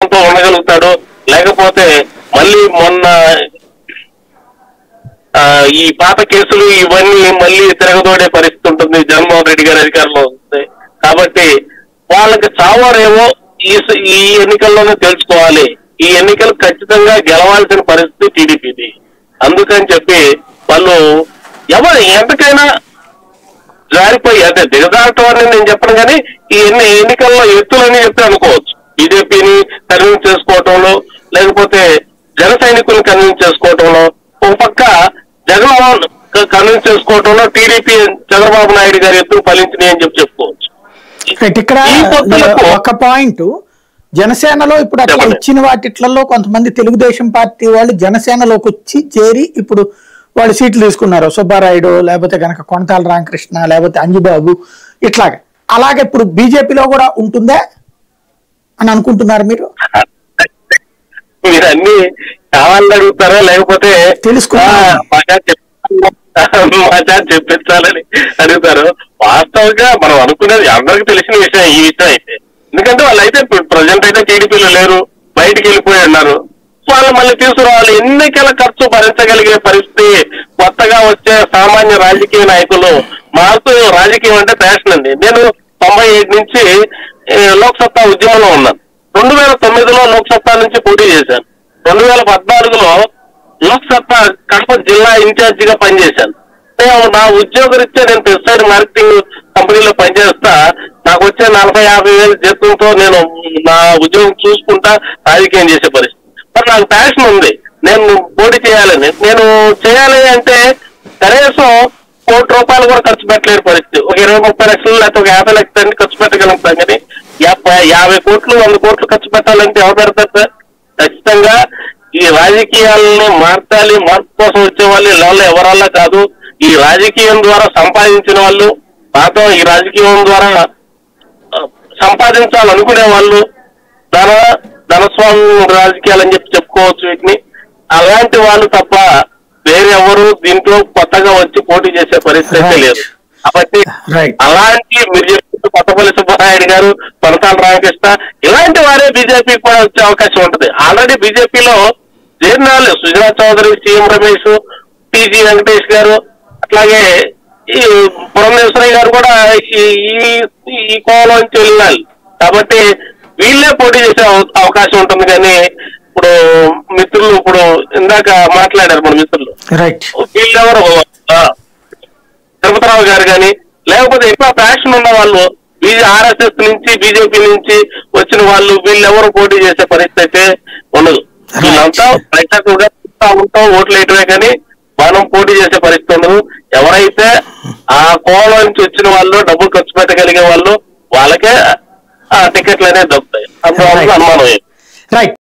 ఆత్మవిశ్వాసంతో ఉండగలుగుతాడు, లేకపోతే మళ్ళీ మొన్న ఈ పాత కేసులు ఇవన్నీ మళ్ళీ తిరగదోడే పరిస్థితి ఉంటుంది జగన్మోహన్ రెడ్డి గారి అధికారంలో వస్తుంది. కాబట్టి వాళ్ళకి చావారేమో ఈ ఎన్నికల్లోనే తెలుసుకోవాలి. ఈ ఎన్నికలు ఖచ్చితంగా గెలవాల్సిన పరిస్థితి టీడీపీది. అందుకని చెప్పి వాళ్ళు ఎవరు ఎంతకైనా జారిపోయి అంటే దిగజారటం అని నేను చెప్పను, కానీ ఈ ఎన్నికల్లో ఎత్తులని చెప్పి అనుకోవచ్చు. బీజేపీని కన్విన్స్ చేసుకోవటంలో, లేకపోతే జన సైనికులను కన్విన్స్ చేసుకోవటంలో, ఒక పక్క జగన్మోహన్ కన్విన్స్ చేసుకోవటంలో టీడీపీ చంద్రబాబు నాయుడు గారి ఎత్తులు ఫలించినాయి అని చెప్పి చెప్పుకోవచ్చు. ఇక్కడ ఒక పాయింట్, జనసేనలో ఇప్పుడు అట్లా ఇచ్చిన వాటిట్లలో కొంతమంది తెలుగుదేశం పార్టీ వాళ్ళు జనసేనలోకి వచ్చి చేరి ఇప్పుడు వాళ్ళు సీట్లు తీసుకున్నారు. సుబ్బారాయుడు, లేకపోతే కనుక కొనతాల రామకృష్ణ, లేకపోతే అంజుబాబు, ఇట్లాగా. అలాగే ఇప్పుడు బీజేపీలో కూడా ఉంటుందా అని అనుకుంటున్నారు మీరు? మీరు అన్ని కావాలని అడుగుతారా లేకపోతే చెప్పించాలని అడుగుతారు? వాస్తవంగా మనం అనుకునేది అందరికి తెలిసిన విషయం ఈ విషయం అయితే. ఎందుకంటే వాళ్ళు అయితే ప్రజెంట్ అయితే టీడీపీలో లేరు, బయటికి వెళ్ళిపోయి ఉన్నారు. వాళ్ళు మళ్ళీ తీసుకురావాలి. ఎన్నికల ఖర్చు భరించగలిగే పరిస్థితి కొత్తగా వచ్చే సామాన్య రాజకీయ నాయకులు. మాకు రాజకీయం అంటే ప్యాషన్ అండి. నేను 97 నుంచి లోక్సత్తా ఉద్యమంలో ఉన్నాను. 2009లో లోక్సత్తా నుంచి పోటీ చేశాను. 2014లో లోక్సత్తా కడప జిల్లా ఇన్ఛార్జి గా పనిచేశాను. నా ఉద్యోగరీత్యా నేను పెస్టిసైడ్ మార్కెటింగ్ కంపెనీలో పనిచేస్తా. నాకు వచ్చే 40-50 వేల జీతంతో నేను నా ఉద్యోగం చూసుకుంటా రాజకీయం చేసే పరిస్థితి. మరి నాకు ప్యాషన్ ఉంది, నేను పోటీ చేయాలని. నేను చేయాలి అంటే కనీసం ₹1 కూడా ఖర్చు పెట్టలేని పరిస్థితి. ఒక 20-30 లక్షలు లేకపోతే ఒక 50 లక్షలు ఖర్చు పెట్టగలుగుతాం, కానీ 50 కోట్లు 100 కోట్లు ఖర్చు పెట్టాలంటే ఎవరు పెడతారు సార్? ఖచ్చితంగా ఈ రాజకీయాలను మార్చాలి. మార్పు కోసం వచ్చే వాళ్ళు ఇలా ఎవరల్లా కాదు. ఈ రాజకీయం ద్వారా సంపాదించిన వాళ్ళు, నాతో ఈ రాజకీయం ద్వారా సంపాదించాలనుకునే వాళ్ళు, ధనస్వామి రాజకీయాలు అని చెప్పి చెప్పుకోవచ్చు వీటిని. అలాంటి వాళ్ళు తప్ప వేరే ఎవరు దీంట్లో కొత్తగా వచ్చి పోటీ చేసే పరిస్థితి అయితే లేదు. కాబట్టి అలాంటి మీరు చెప్పిన కొత్తపల్లి సుబ్బారాయుడు గారు, కొనతాల రామకృష్ణ ఇలాంటి వారే బీజేపీకి కూడా వచ్చే అవకాశం ఉంటుంది. ఆల్రెడీ బీజేపీలో చేరినాళ్ళు సుజనా చౌదరి, సీఎం రమేష్, టీజీ వెంకటేష్ గారు, అట్లాగే ఈ పురంధేశ్వరయ్య గారు కూడా ఈ కోవలోంచి వెళ్ళినాళ్ళు. కాబట్టి వీళ్ళే పోటీ చేసే అవకాశం ఉంటుంది. కానీ ఇప్పుడు మిత్రులు ఇప్పుడు ఇందాక మాట్లాడారు మన మిత్రులు, వీళ్ళెవరు తిరుపతిరావు గారు కానీ, లేకపోతే ఎక్కువ ప్యాషన్ ఉన్న వాళ్ళు ఆర్ఎస్ఎస్ నుంచి బీజేపీ నుంచి వచ్చిన వాళ్ళు, వీళ్ళెవరు పోటీ చేసే పరిస్థితి అయితే ఉండదు. వీళ్ళంతా ప్రేక్షకులుగా ఉంటాం, ఓట్లు వేయటమే, కానీ మనం పోటీ చేసే పరిస్థితి ఉండదు. ఎవరైతే ఆ కోవలో నుంచి వచ్చిన వాళ్ళు, డబ్బులు ఖర్చు పెట్టగలిగే వాళ్ళు, వాళ్ళకే ఆ టికెట్లు అనేది దొరుకుతాయి. అందువల్ల అనుమానం.